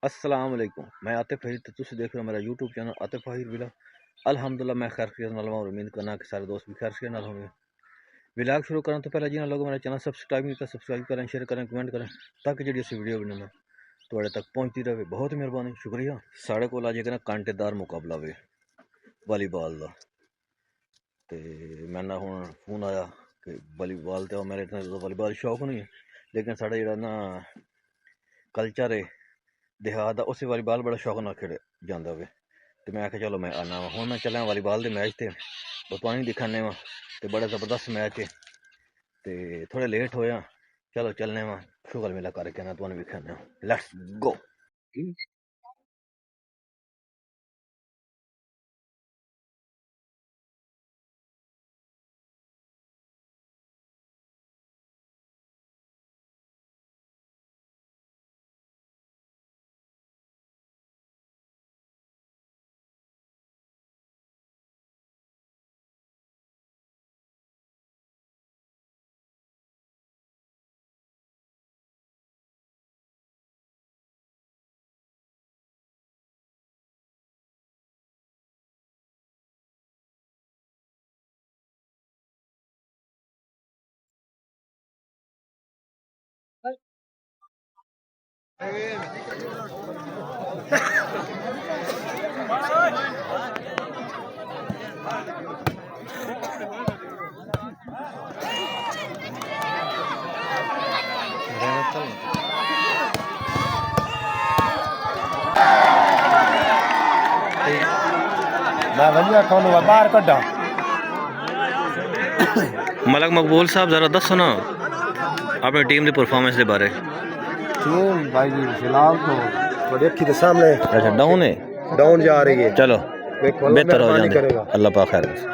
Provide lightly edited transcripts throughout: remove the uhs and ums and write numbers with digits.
अस्सलाम वालेकुम, मैं आतिफ अहीर, तो तुम देख रहे हो मेरा YouTube channel Atif Ahir villa. अल्हम्दुलिल्लाह मैं खैर खैरियत नाल और उम्मीद करना कि सारे दोस्त भी खैर खैरियत नाल होंगे। व्लॉग शुरू करने तो पहले जिन्हें लोग मेरा चैनल सब्सक्राइब नहीं किया, सब्सक्राइब करें, शेयर करें, कमेंट करें, ताकि जी असी वीडियो बनाना थोड़े तक पहुँचती रहे। बहुत मेहरबानी, शुक्रिया। साढ़े को अज एक कांटेदार मुकाबला वे वॉलीबॉल का, तो मैंने हूँ फोन आया कि वॉलीबॉल तो मेरे वॉलीबॉल शौक नहीं है, लेकिन साढ़ा जो ना कल्चर है देहात का, उस वॉलीबॉल बड़ा शौक ना खेड़े जाता वे। तो मैं आख्या चलो मैं आना वा, हूँ मैं चलिया वॉलीबॉल के मैच थे बतवानी दिखाने वा, तो बड़ा जबरदस्त मैच है। तो थोड़े लेट होया, चलो चलने वा शुगल मेला करके ना तुम भी खाने। Let's go. बाहर कड्डा मलक मकबूल साहब जरा दसो ना अपनी टीम की परफॉर्मेंस के बारे। टीम भाई फिलहाल तो बड़ी अखी के सामने अच्छा डाउन है, डाउन जा रही है। चलो बेहतर हो जाए, अल्लाह पाक खैर।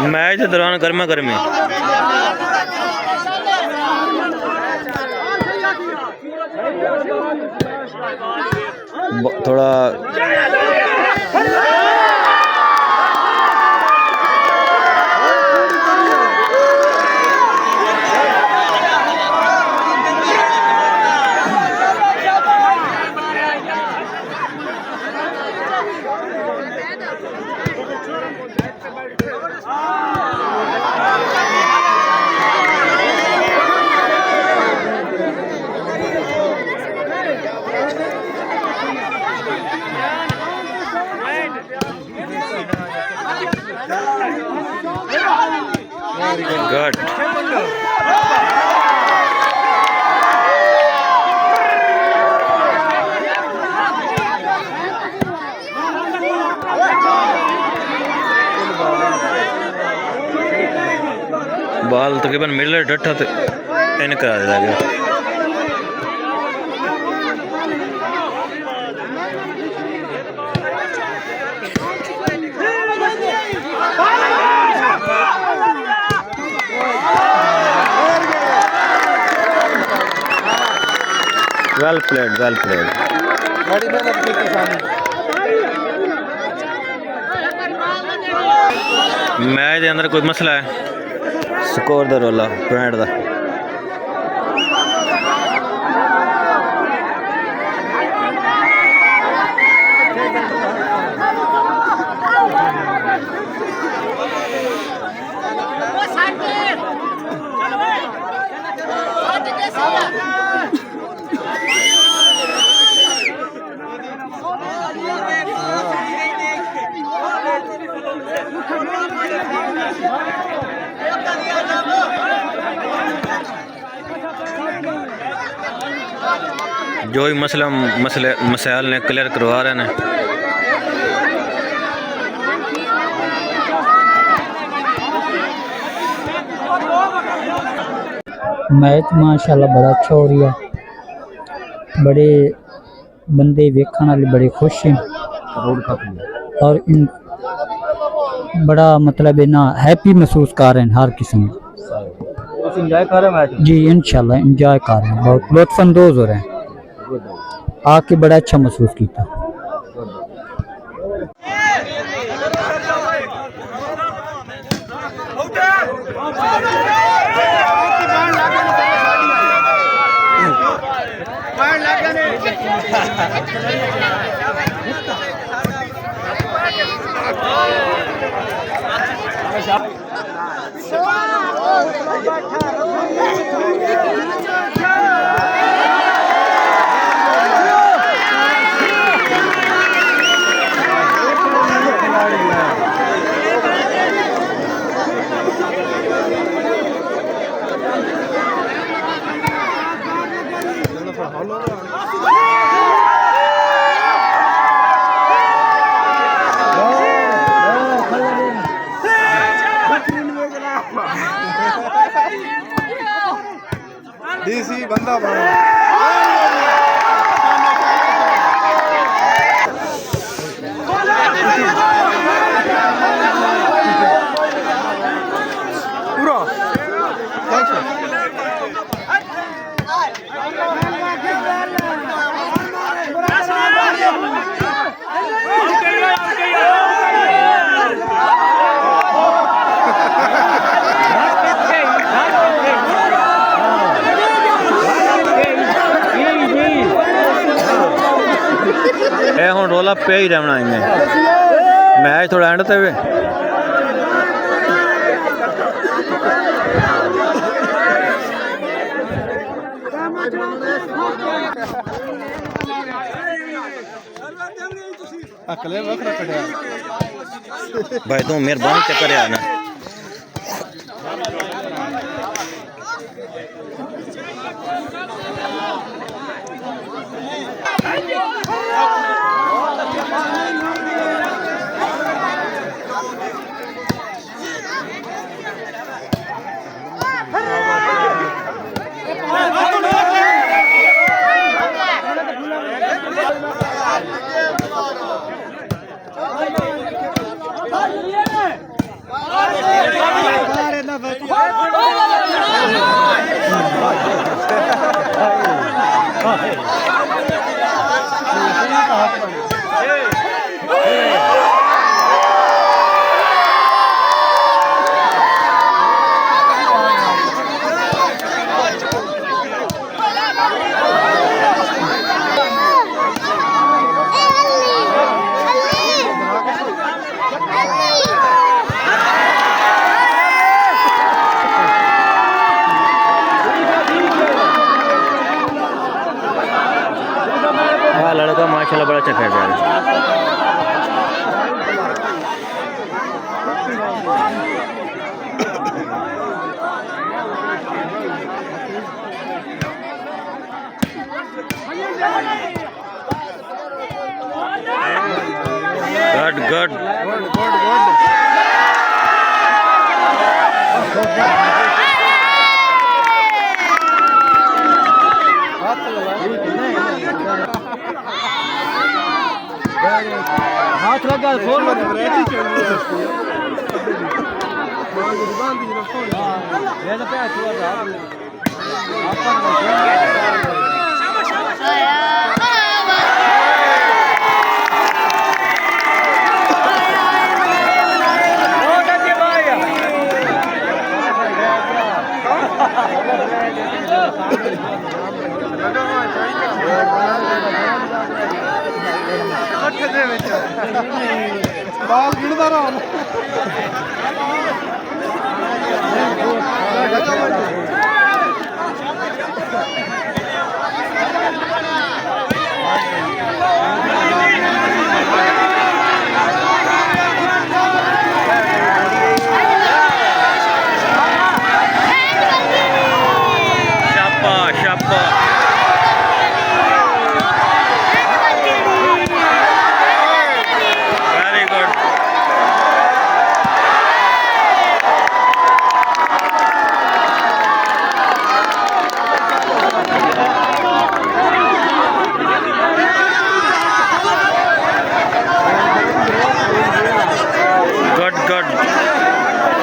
मैच के दौरान गर्मा गर्मी थोड़ा गुड। बॉल तकरीबन मिडल डट्ठा तो इन करा दिया गया। Well played well played. बड़ी मेहनत की सारी। मैच के अंदर कोई मसला है? स्कोर का रोला पॉइंट का। जो ही मसाइल ने क्लियर करवा रहे हैं। मैच माशाल्लाह बड़ा अच्छा हो रहा है। बड़े बंदे वेखण वाले बड़े खुश हैं और बड़ा मतलब है ना हैप्पी महसूस कर रहे हैं हर किस्म। एंजॉय कर रहे हैं मैच? जी इंशाल्लाह एंजॉय कर रहे हैं, बहुत लुत्फानंदोज हो रहे हैं। आके बड़ा अच्छा महसूस किया। डीसी बंदा बना। पूरा हुण रोला पे ही रहना इन्हें। मैच थोड़ा एंड ते वे। अकले वक्त कटिया भाई तू मेहरबानी चक्कर यार ना। लड़का माशाल्लाह बड़ा अच्छा खेल रहा है। गुड हाथ लगा फोन बाल गिनदा रहो शाबाश शाबाश very good good good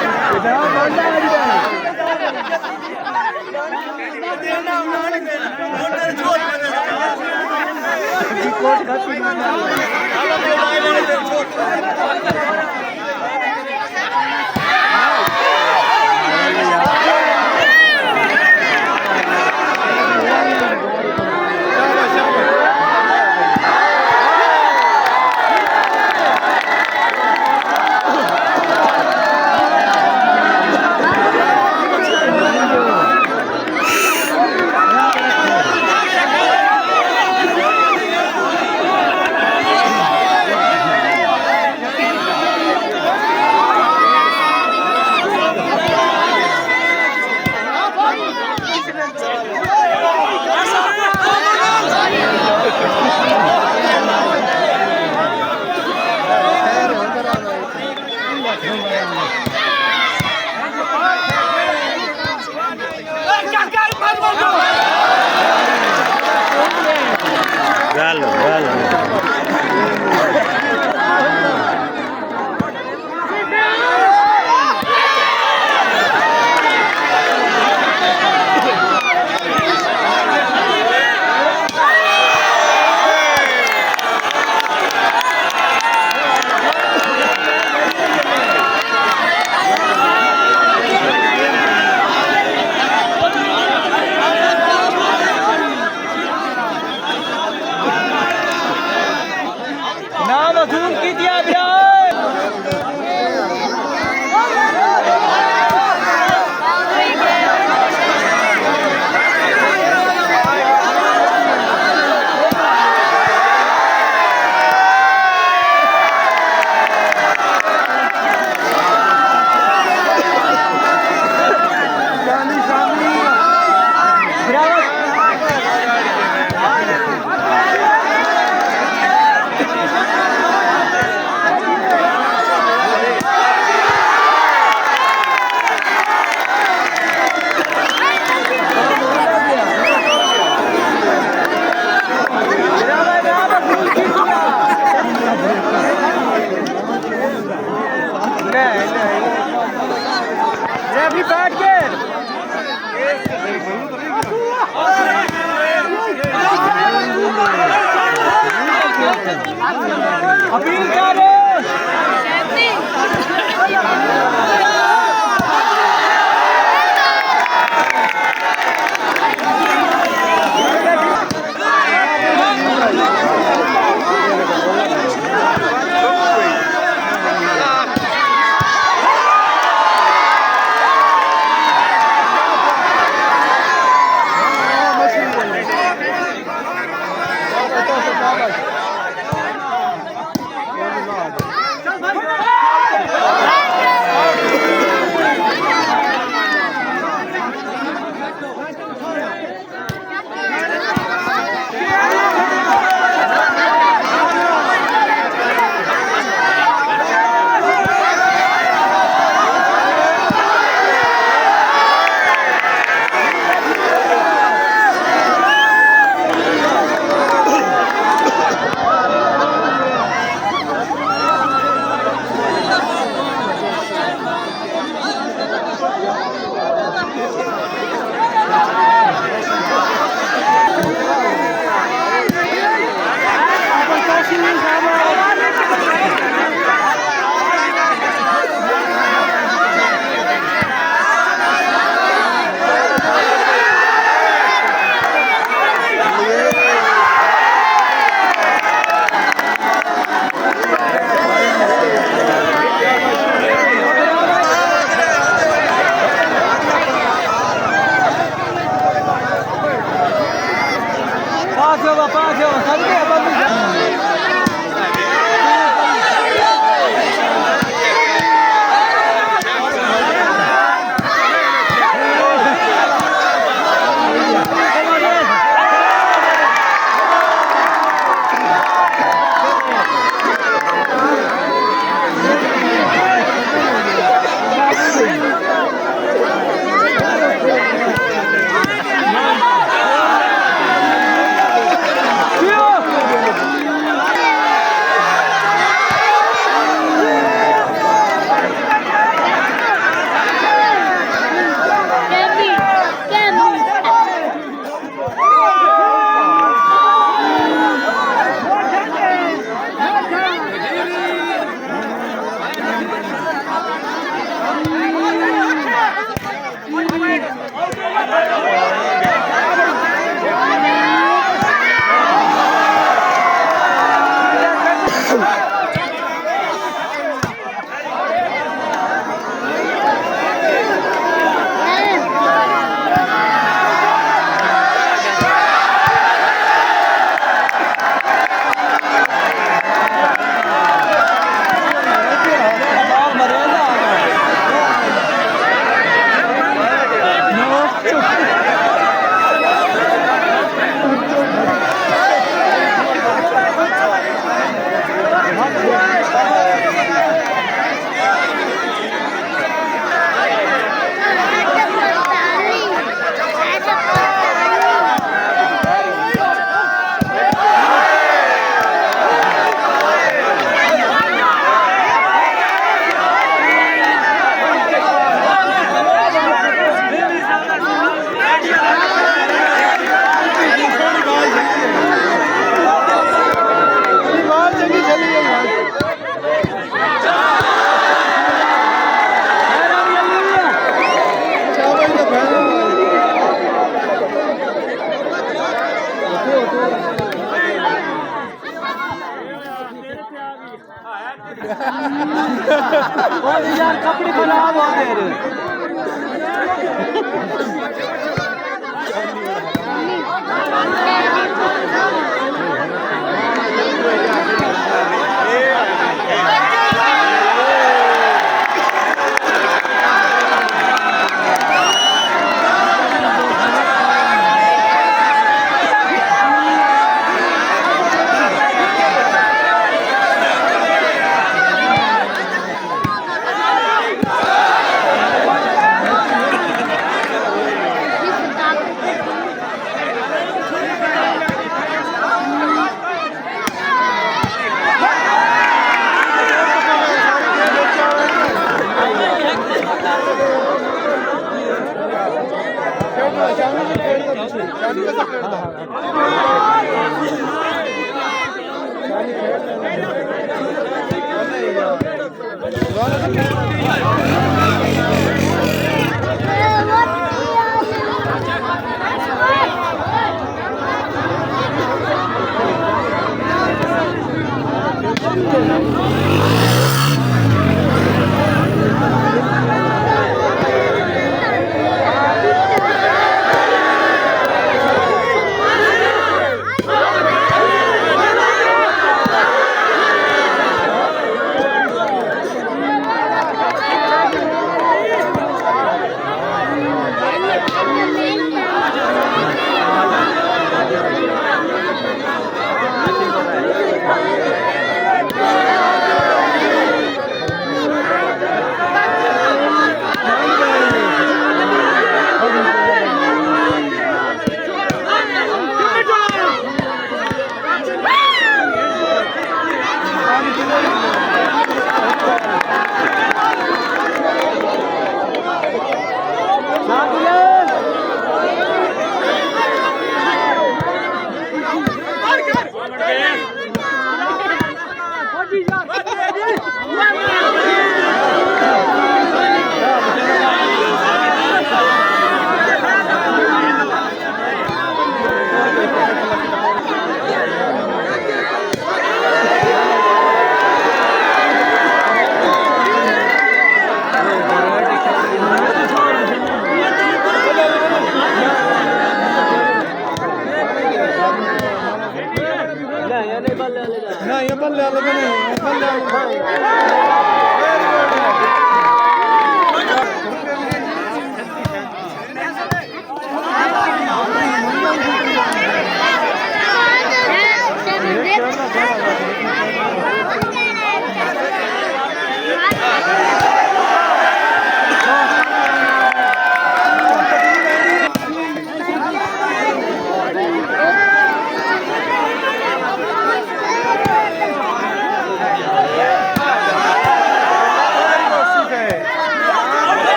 Galo, galo.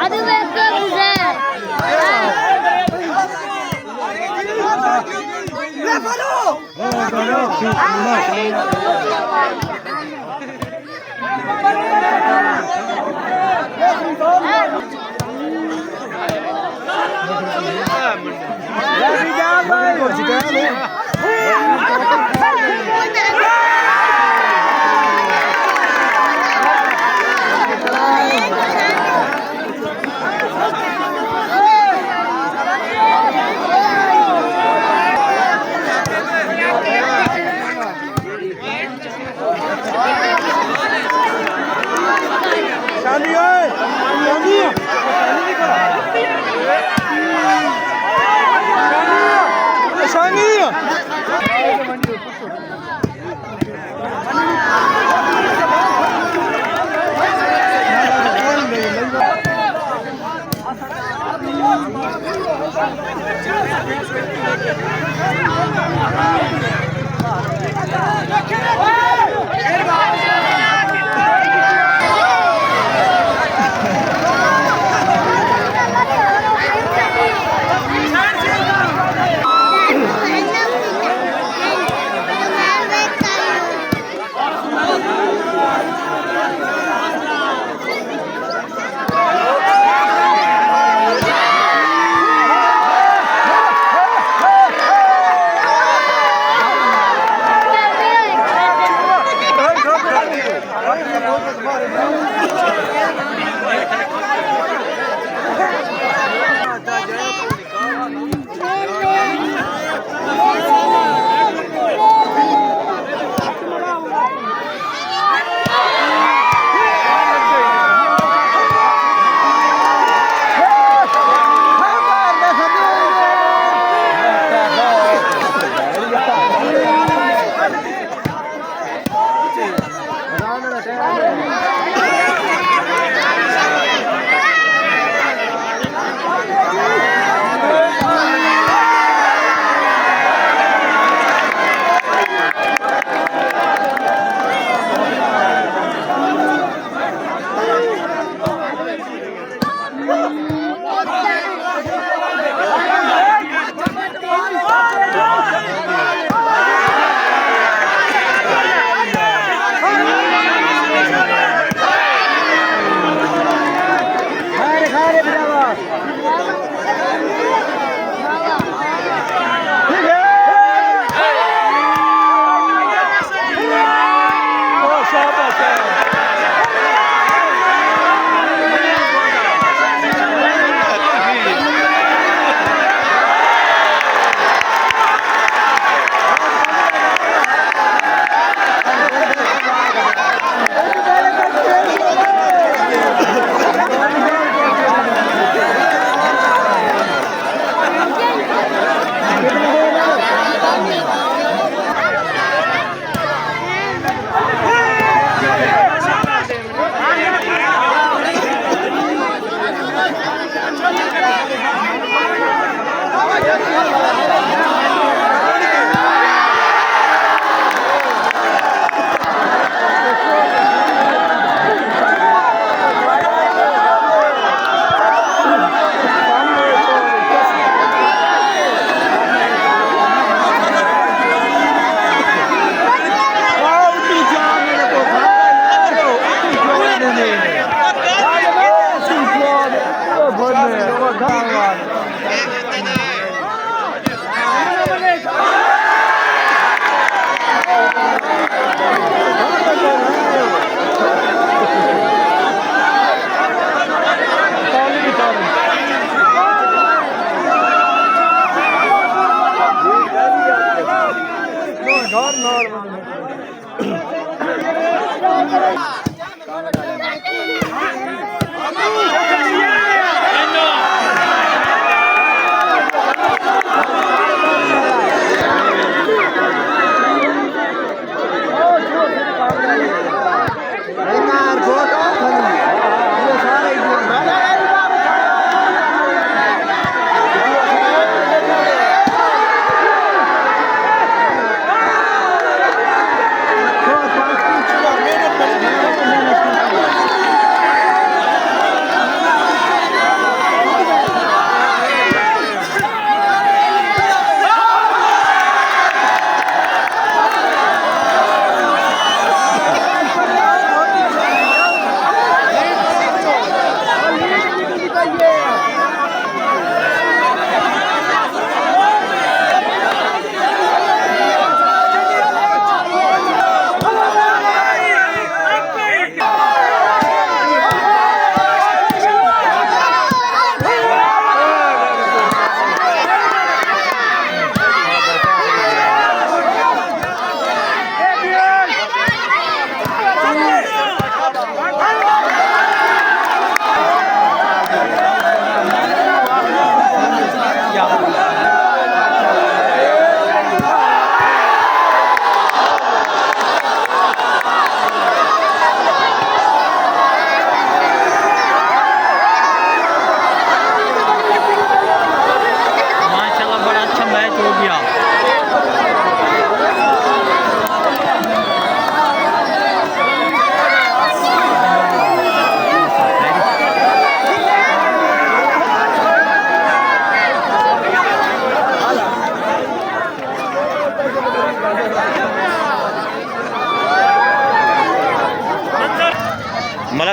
ಅದು ಬೇಕಾಗಿದೆ Shani ơi! Shani!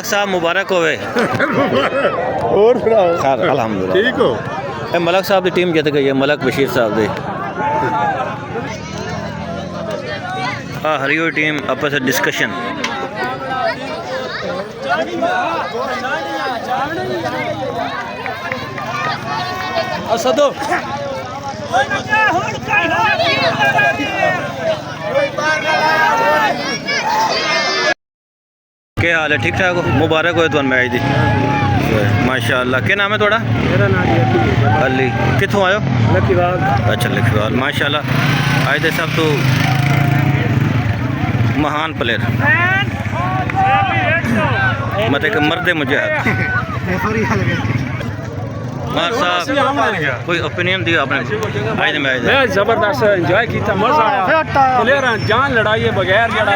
मलक साहब मुबारक होवे। और सुनाओ खैर अल्हम्दुलिल्लाह ठीक हो ए मलक साहब की टीम जित गई है, मलक बशीर साहब दी। हरी हुई टीम आपस में डिस्कशन। असदो क्या हाल है? ठीक ठाक हो? मुबारक हो तुम मैच दी माशाअल्लाह। क्या नाम है थोड़ा? मेरा नाम अली। कितों आयो? लकीवाल अच्छा लखीवाल माशाअल्लाह। आज दे सब तो महान प्लेयर मतलब कि मर्दे मुझे मार साहब कोई ओपिनियन दिया आपने आज दे मैच दा? मैं जबरदस्त एंजॉय किया, मजा आया। प्लेयर जान लड़ाई बगैर जड़ा